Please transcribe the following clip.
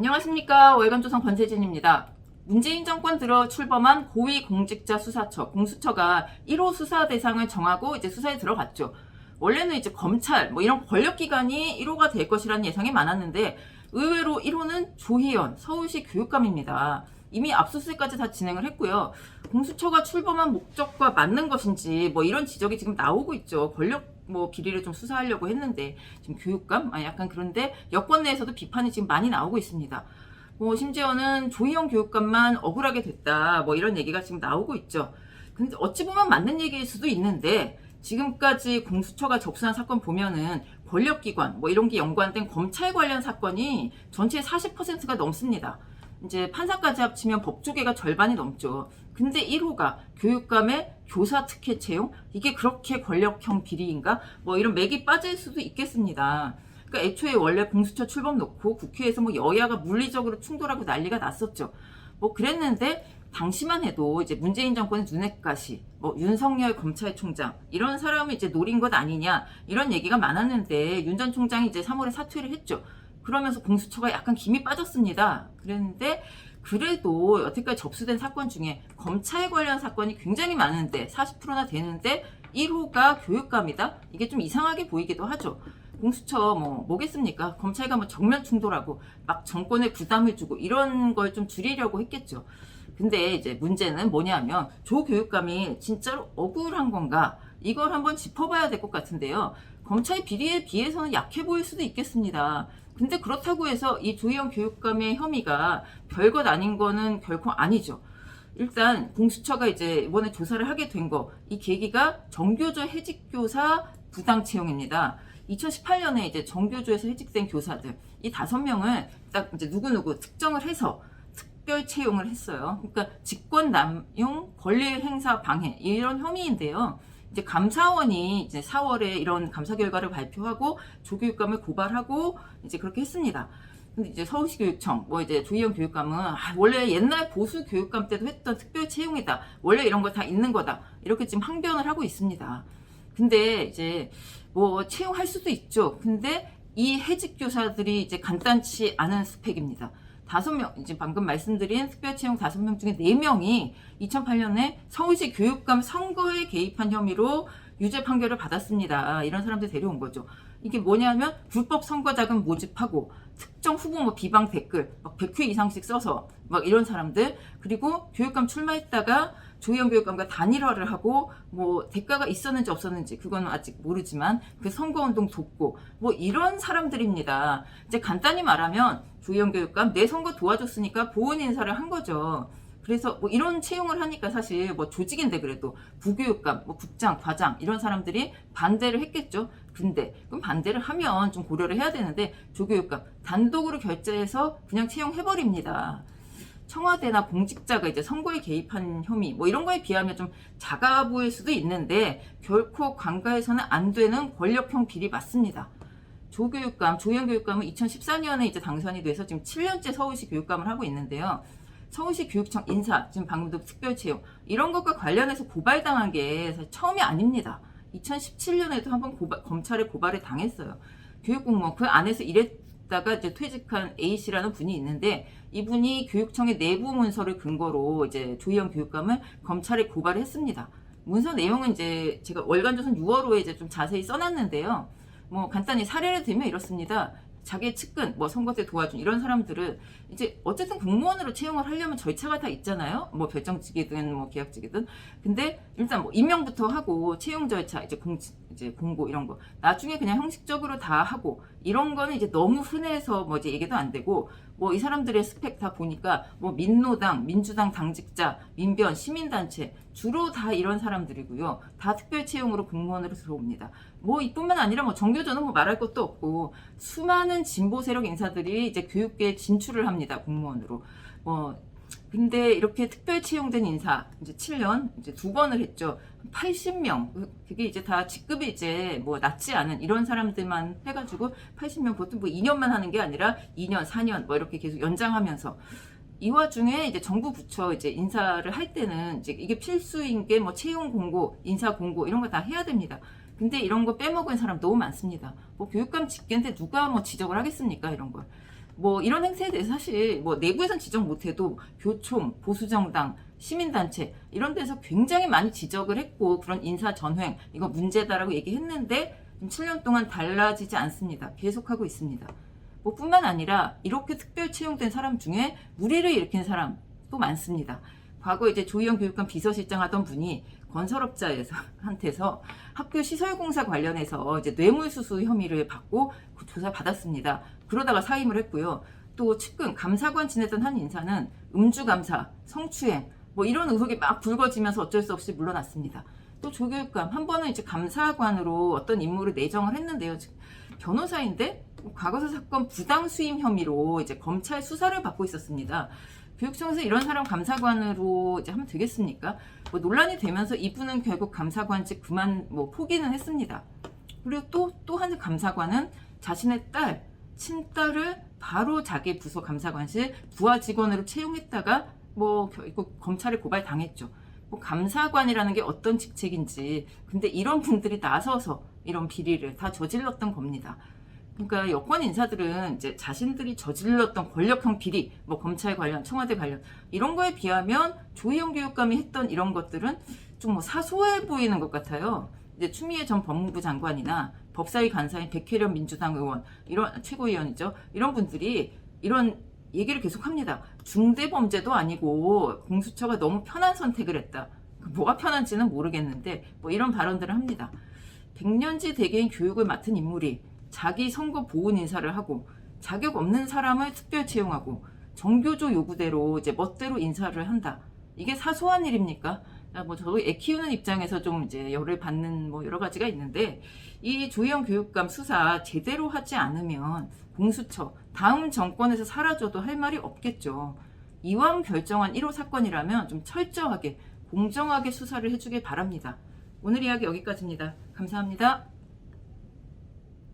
안녕하십니까. 월간조선 권세진입니다. 문재인 정권 들어 출범한 고위공직자 수사처, 공수처가 1호 수사 대상을 정하고 이제 수사에 들어갔죠. 원래는 이제 검찰, 이런 권력기관이 1호가 될 것이라는 예상이 많았는데 의외로 1호는 조희연 서울시 교육감입니다. 이미 압수수색까지 다 진행을 했고요. 공수처가 출범한 목적과 맞는 것인지 이런 지적이 지금 나오고 있죠. 권력 비리를 좀 수사하려고 했는데 지금 교육감? 약간 그런데 여권 내에서도 비판이 지금 많이 나오고 있습니다. 심지어는 조희연 교육감만 억울하게 됐다. 이런 얘기가 지금 나오고 있죠. 근데 어찌 보면 맞는 얘기일 수도 있는데 지금까지 공수처가 접수한 사건 보면은 권력기관 이런 게 연관된 검찰 관련 사건이 전체의 40%가 넘습니다. 이제 판사까지 합치면 법조계가 절반이 넘죠. 근데 1호가 교육감의 교사 특혜 채용? 이게 그렇게 권력형 비리인가? 이런 맥이 빠질 수도 있겠습니다. 그러니까 애초에 원래 공수처 출범 놓고 국회에서 여야가 물리적으로 충돌하고 난리가 났었죠. 그랬는데 당시만 해도 이제 문재인 정권의 눈엣가시, 윤석열 검찰총장 이런 사람을 이제 노린 것 아니냐 이런 얘기가 많았는데 윤 전 총장이 이제 3월에 사퇴를 했죠. 그러면서 공수처가 약간 김이 빠졌습니다. 그랬는데 그래도 여태까지 접수된 사건 중에 검찰 관련 사건이 굉장히 많은데 40%나 되는데 1호가 교육감이다? 이게 좀 이상하게 보이기도 하죠. 공수처 뭐겠습니까? 검찰과 정면 충돌하고 막 정권에 부담을 주고 이런 걸 좀 줄이려고 했겠죠. 근데 이제 문제는 뭐냐면 조 교육감이 진짜로 억울한 건가? 이걸 한번 짚어봐야 될 것 같은데요. 검찰 비리에 비해서는 약해 보일 수도 있겠습니다. 근데 그렇다고 해서 이 조희연 교육감의 혐의가 별것 아닌 거는 결코 아니죠. 일단 공수처가 이제 이번에 조사를 하게 된 이 계기가 정교조 해직교사 부당 채용입니다. 2018년에 이제 정교조에서 해직된 교사들 이 5명을 딱 이제 누구누구 특정을 해서 특별 채용을 했어요. 그러니까 직권 남용, 권리 행사 방해 이런 혐의인데요. 이제 감사원이 이제 4월에 이런 감사 결과를 발표하고 조교육감을 고발하고 이제 그렇게 했습니다. 근데 이제 서울시 교육청, 이제 조희연 교육감은 원래 옛날 보수 교육감 때도 했던 특별 채용이다. 원래 이런 거 다 있는 거다. 이렇게 지금 항변을 하고 있습니다. 근데 이제 채용할 수도 있죠. 근데 이 해직 교사들이 이제 간단치 않은 스펙입니다. 5명, 이제 방금 말씀드린 특별 채용 5명 중에 4명이 2008년에 서울시 교육감 선거에 개입한 혐의로 유죄 판결을 받았습니다. 이런 사람들 데려온 거죠. 이게 뭐냐면 불법 선거자금 모집하고 특정 후보 비방 댓글 100회 이상씩 써서 이런 사람들, 그리고 교육감 출마했다가 조희연 교육감과 단일화를 하고 대가가 있었는지 없었는지 그건 아직 모르지만 그 선거운동 돕고 이런 사람들입니다. 이제 간단히 말하면 조희연 교육감 내 선거 도와줬으니까 보훈 인사를 한 거죠. 그래서 이런 채용을 하니까 사실 조직인데 그래도 부교육감, 국장, 과장 이런 사람들이 반대를 했겠죠. 근데 그럼 반대를 하면 좀 고려를 해야 되는데 조교육감 단독으로 결재해서 그냥 채용해버립니다. 청와대나 공직자가 이제 선거에 개입한 혐의 이런 거에 비하면 좀 작아 보일 수도 있는데 결코 관가해서는 안 되는 권력형 비리 맞습니다. 조희연 교육감은 2014년에 이제 당선이 돼서 지금 7년째 서울시 교육감을 하고 있는데요. 서울시 교육청 인사, 지금 방금도 특별 채용 이런 것과 관련해서 고발당한 게 사실 처음이 아닙니다. 2017년에도 한번 검찰에 고발을 당했어요. 교육공무원 그 안에서 일했다가 이제 퇴직한 A씨라는 분이 있는데 이분이 교육청의 내부 문서를 근거로 이제 조희연 교육감을 검찰에 고발을 했습니다. 문서 내용은 이제 제가 월간조선 6월호에 이제 좀 자세히 써놨는데요. 간단히 사례를 들면 이렇습니다. 자기 측근, 선거 때 도와준 이런 사람들은 이제 어쨌든 공무원으로 채용을 하려면 절차가 다 있잖아요. 별정직이든 계약직이든. 근데 일단 임명부터 하고 채용 절차, 이제 공고 이런 거. 나중에 그냥 형식적으로 다 하고 이런 거는 이제 너무 흔해서 이제 얘기도 안 되고 이 사람들의 스펙 다 보니까 민노당, 민주당 당직자, 민변, 시민단체 주로 다 이런 사람들이고요. 다 특별 채용으로 공무원으로 들어옵니다. 이뿐만 아니라 정교조는 말할 것도 없고 수많은 진보 세력 인사들이 이제 교육계에 진출을 합니다. 공무원으로. 근데 이렇게 특별 채용된 인사 이제 7년 이제 2번을 했죠. 80명. 그게 이제 다 직급이 이제 낮지 않은 이런 사람들만 해가지고 80명 보통 2년만 하는 게 아니라 2년, 4년 이렇게 계속 연장하면서 이 와중에 이제 정부 부처 이제 인사를 할 때는 이제 이게 필수인 게 채용 공고, 인사 공고 이런 거 다 해야 됩니다. 근데 이런 거 빼먹은 사람 너무 많습니다. 교육감 직계인데 누가 지적을 하겠습니까? 이런 걸. 뭐 이런 행세에 대해서 사실 뭐 내부에선 지적 못해도 교총, 보수정당, 시민단체 이런 데서 굉장히 많이 지적을 했고 그런 인사 전횡 이거 문제다라고 얘기했는데 지금 7년 동안 달라지지 않습니다. 계속하고 있습니다. 뭐 뿐만 아니라 이렇게 특별 채용된 사람 중에 무리를 일으킨 사람도 많습니다. 과거 이제 조희영 교육감 비서실장 하던 분이 건설업자한테서 학교 시설공사 관련해서 이제 뇌물수수 혐의를 받고 그 조사 받았습니다. 그러다가 사임을 했고요. 또 측근 감사관 지냈던 한 인사는 음주감사, 성추행 뭐 이런 의혹이 막 불거지면서 어쩔 수 없이 물러났습니다. 또 조교육감 한 번은 이제 감사관으로 어떤 임무를 내정을 했는데요. 변호사인데 과거사 사건 부당 수임 혐의로 이제 검찰 수사를 받고 있었습니다. 교육청에서 이런 사람 감사관으로 이제 하면 되겠습니까? 뭐 논란이 되면서 이분은 결국 감사관직 그만 뭐 포기는 했습니다. 그리고 또 한 감사관은 자신의 딸, 친딸을 바로 자기 부서 감사관실 부하 직원으로 채용했다가 뭐 결국 검찰에 고발 당했죠. 뭐 감사관이라는 게 어떤 직책인지 근데 이런 분들이 나서서 이런 비리를 다 저질렀던 겁니다. 그러니까 여권 인사들은 이제 자신들이 저질렀던 권력형 비리, 뭐 검찰 관련, 청와대 관련 이런 거에 비하면 조희영 교육감이 했던 이런 것들은 좀 뭐 사소해 보이는 것 같아요. 이제 추미애 전 법무부 장관이나 법사위 간사인 백혜련 민주당 의원, 이런 최고위원이죠. 이런 분들이 이런 얘기를 계속합니다. 중대범죄도 아니고 공수처가 너무 편한 선택을 했다. 뭐가 편한지는 모르겠는데 뭐 이런 발언들을 합니다. 백년지 대개인 교육을 맡은 인물이 자기 선거 보훈 인사를 하고 자격 없는 사람을 특별 채용하고 정교조 요구대로 이제 멋대로 인사를 한다. 이게 사소한 일입니까? 뭐 저도 애 키우는 입장에서 좀 이제 열을 받는 뭐 여러 가지가 있는데 이 조희영 교육감 수사 제대로 하지 않으면 공수처 다음 정권에서 사라져도 할 말이 없겠죠. 이왕 결정한 1호 사건이라면 좀 철저하게 공정하게 수사를 해주길 바랍니다. 오늘 이야기 여기까지입니다. 감사합니다.